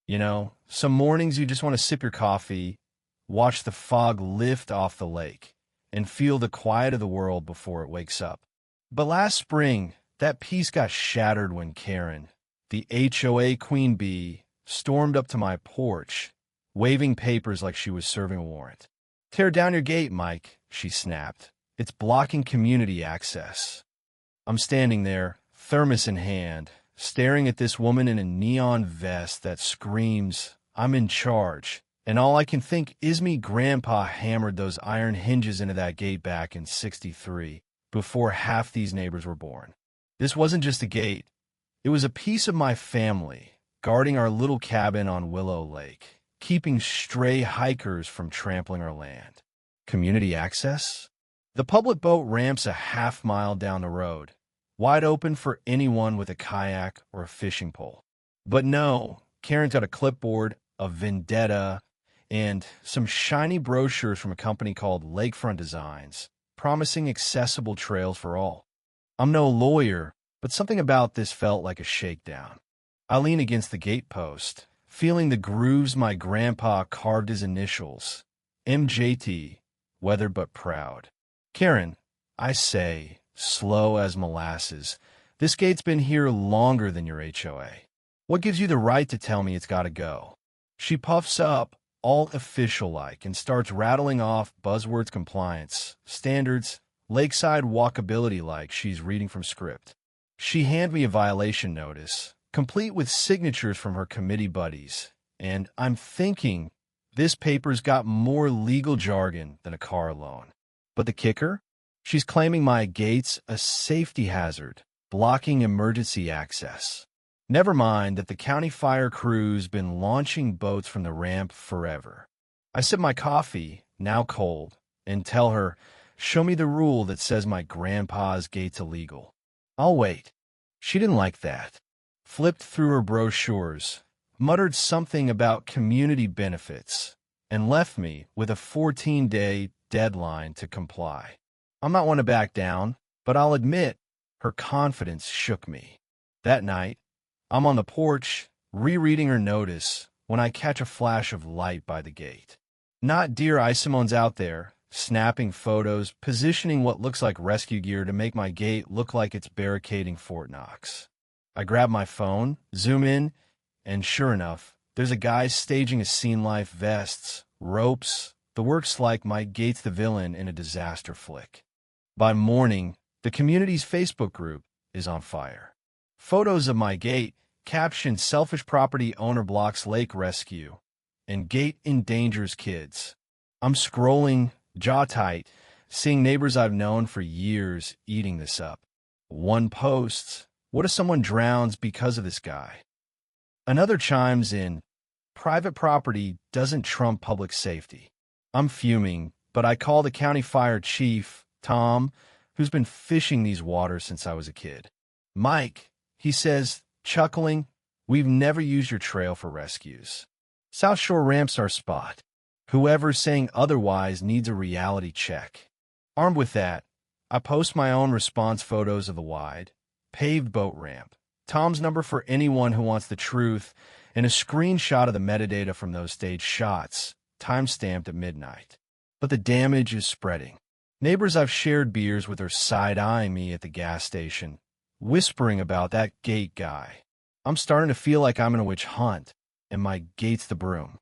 Some mornings you just want to sip your coffee, watch the fog lift off the lake, and feel the quiet of the world before it wakes up. But last spring, that peace got shattered when Karen, the HOA queen bee, stormed up to my porch, waving papers like she was serving a warrant. "Tear down your gate, Mike," she snapped. "It's blocking community access." I'm standing there, thermos in hand, staring at this woman in a neon vest that screams, "I'm in charge." And all I can think is me grandpa hammered those iron hinges into that gate back in '63, before half these neighbors were born. This wasn't just a gate. It was a piece of my family, guarding our little cabin on Willow Lake, keeping stray hikers from trampling our land. Community access? The public boat ramp's a half-mile down the road, wide open for anyone with a kayak or a fishing pole. But no, Karen's got a clipboard, a vendetta, and some shiny brochures from a company called Lakefront Designs, promising accessible trails for all. I'm no lawyer, but something about this felt like a shakedown. I lean against the gatepost, feeling the grooves my grandpa carved his initials, MJT, weathered but proud. "Karen," I say, slow as molasses, "this gate's been here longer than your HOA. What gives you the right to tell me it's got to go?" She puffs up, all official-like, and starts rattling off buzzwords: compliance, standards, lakeside walkability, like she's reading from script. She handed me a violation notice, complete with signatures from her committee buddies, and I'm thinking this paper's got more legal jargon than a car loan. But the kicker? She's claiming my gate's a safety hazard, blocking emergency access. Never mind that the county fire crew's been launching boats from the ramp forever. I sip my coffee, now cold, and tell her, "Show me the rule that says my grandpa's gate's illegal." "I'll wait." She didn't like that. Flipped through her brochures, muttered something about community benefits, and left me with a 14-day deadline to comply. I'm not one to back down, but I'll admit her confidence shook me. That night, I'm on the porch, rereading her notice, when I catch a flash of light by the gate. Not dear Isimone's out there, snapping photos, positioning what looks like rescue gear to make my gate look like it's barricading Fort Knox. I grab my phone, zoom in, and sure enough, there's a guy staging a scene life: vests, ropes, the works, like my gate's the villain in a disaster flick. By morning, the community's Facebook group is on fire. Photos of my gate, captioned "Selfish Property Owner Blocks Lake Rescue," and "Gate Endangers Kids." I'm scrolling, jaw tight, seeing neighbors I've known for years eating this up. One posts, "What if someone drowns because of this guy?" Another chimes in, "Private property doesn't trump public safety." I'm fuming, but I call the county fire chief, Tom, who's been fishing these waters since I was a kid. "Mike," he says, chuckling, "we've never used your trail for rescues. South Shore Ramp's our spot. Whoever's saying otherwise needs a reality check." Armed with that, I post my own response photos of the wide, paved boat ramp, Tom's number for anyone who wants the truth, and a screenshot of the metadata from those staged shots, time-stamped at midnight. But the damage is spreading. Neighbors I've shared beers with are side-eyeing me at the gas station, whispering about that gate guy. I'm starting to feel like I'm in a witch hunt, and my gate's the broom.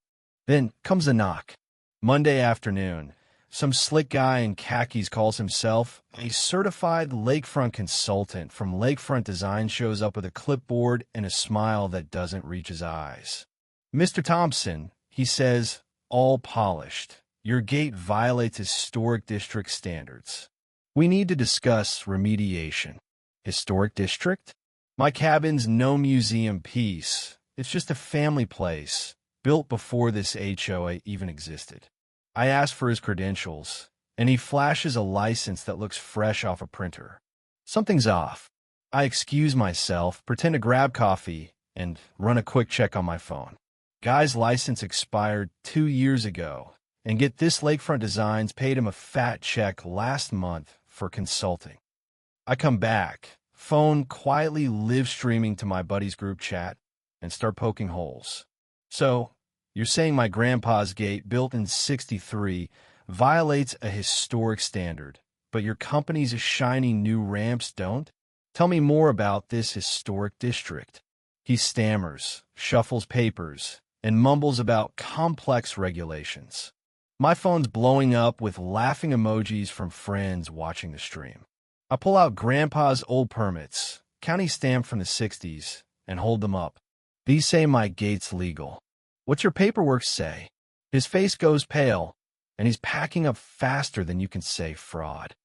Then comes a knock. Monday afternoon, some slick guy in khakis calls himself a certified lakefront consultant from Lakefront Design, shows up with a clipboard and a smile that doesn't reach his eyes. "Mr. Thompson," he says, all polished, "your gate violates historic district standards. We need to discuss remediation." Historic district? My cabin's no museum piece. It's just a family place, built before this HOA even existed. I ask for his credentials, and he flashes a license that looks fresh off a printer. Something's off. I excuse myself, pretend to grab coffee, and run a quick check on my phone. Guy's license expired 2 years ago, and get this, Lakefront Designs paid him a fat check last month for consulting. I come back, phone quietly live streaming to my buddy's group chat, and start poking holes. So, you're saying my grandpa's gate, built in '63, violates a historic standard, but your company's shiny new ramps don't? Tell me more about this historic district. He stammers, shuffles papers, and mumbles about complex regulations. My phone's blowing up with laughing emojis from friends watching the stream. I pull out Grandpa's old permits, county stamp from the '60s, and hold them up. These say my gate's legal. What's your paperwork say? His face goes pale, and he's packing up faster than you can say fraud.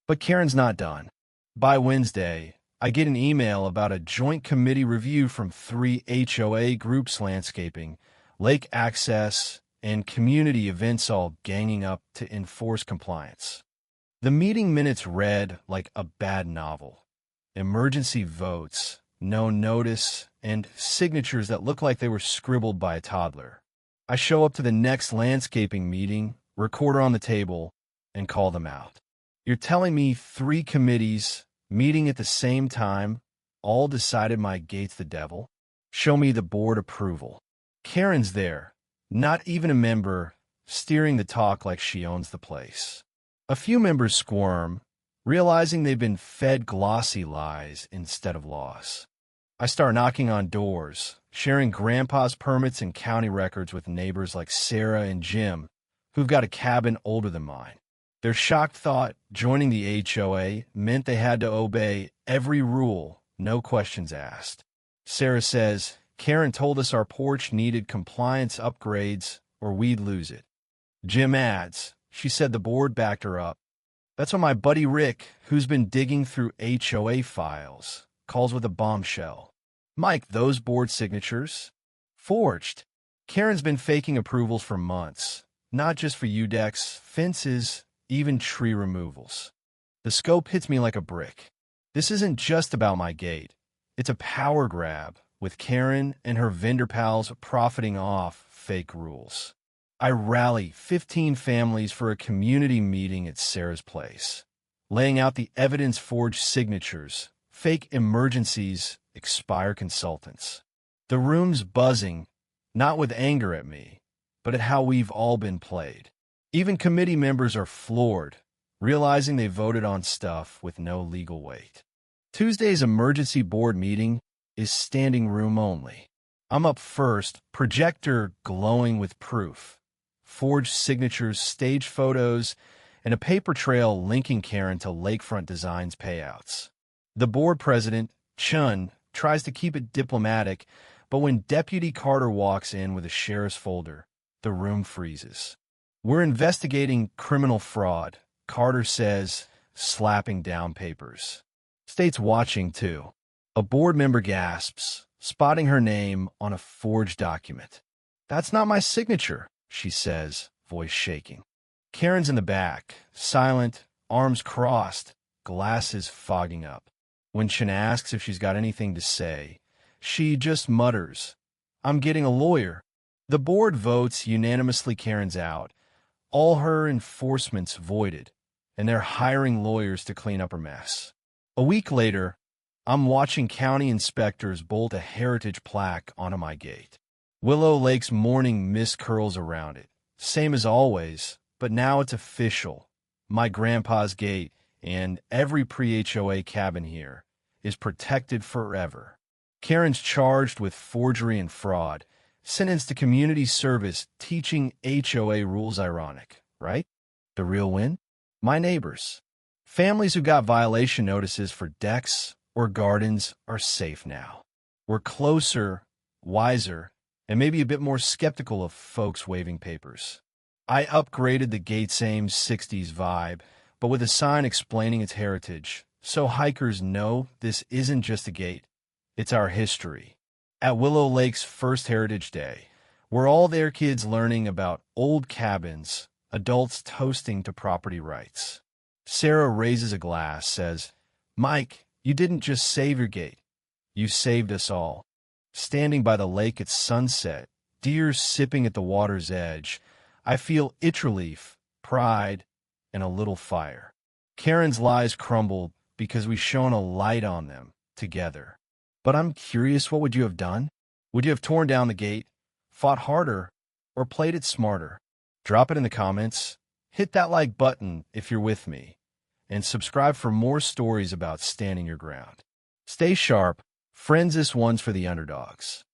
But Karen's not done. By Wednesday, I get an email about a joint committee review from 3 HOA groups: landscaping, lake access, and community events, all ganging up to enforce compliance. The meeting minutes read like a bad novel. Emergency votes, no notice, and signatures that look like they were scribbled by a toddler. I show up to the next landscaping meeting, recorder on the table, and call them out. You're telling me 3 committees meeting at the same time all decided my gate's the devil? Show me the board approval. Karen's there, not even a member, steering the talk like she owns the place. A few members squirm, realizing they've been fed glossy lies instead of laws. I start knocking on doors, sharing Grandpa's permits and county records with neighbors like Sarah and Jim, who've got a cabin older than mine. Their shocked thought joining the HOA meant they had to obey every rule, no questions asked. Sarah says, Karen told us our porch needed compliance upgrades or we'd lose it. Jim adds, she said the board backed her up. That's when my buddy Rick, who's been digging through HOA files, calls with a bombshell. Mike, those board signatures? Forged. Karen's been faking approvals for months, not just for UDEX, fences, even tree removals. The scope hits me like a brick. This isn't just about my gate. It's a power grab, with Karen and her vendor pals profiting off fake rules. I rally 15 families for a community meeting at Sarah's place, laying out the evidence-forged signatures, fake emergencies, expire consultants. The room's buzzing, not with anger at me, but at how we've all been played. Even committee members are floored, realizing they voted on stuff with no legal weight. Tuesday's emergency board meeting is standing room only. I'm up first, projector glowing with proof, forged signatures, stage photos, and a paper trail linking Karen to Lakefront Designs payouts. The board president, Chun, tries to keep it diplomatic, but when Deputy Carter walks in with a sheriff's folder, the room freezes. We're investigating criminal fraud, Carter says, slapping down papers. State's watching, too. A board member gasps, spotting her name on a forged document. That's not my signature, she says, voice shaking. Karen's in the back, silent, arms crossed, glasses fogging up. When Chen asks if she's got anything to say, she just mutters, I'm getting a lawyer. The board votes unanimously Karen's out, all her enforcements voided, and they're hiring lawyers to clean up her mess. A week later, I'm watching county inspectors bolt a heritage plaque onto my gate. Willow Lake's morning mist curls around it, same as always, but now it's official. My grandpa's gate and every pre-HOA cabin here is protected forever. Karen's charged with forgery and fraud, sentenced to community service teaching HOA rules. Ironic, right? The real win? My neighbors. Families who got violation notices for decks or gardens are safe now. We're closer, wiser, and maybe a bit more skeptical of folks waving papers. I upgraded the gate's same '60s vibe, but with a sign explaining its heritage, so hikers know this isn't just a gate, it's our history. At Willow Lake's first Heritage Day, we're all there, kids learning about old cabins, adults toasting to property rights. Sarah raises a glass, says, Mike, you didn't just save your gate, you saved us all. Standing by the lake at sunset, deer sipping at the water's edge, I feel itch relief, pride, and a little fire. Karen's lies crumbled because we shone a light on them together. But I'm curious, what would you have done? Would you have torn down the gate, fought harder, or played it smarter? Drop it in the comments. Hit that like button if you're with me, and subscribe for more stories about standing your ground. Stay sharp. Friends, this one's for the underdogs.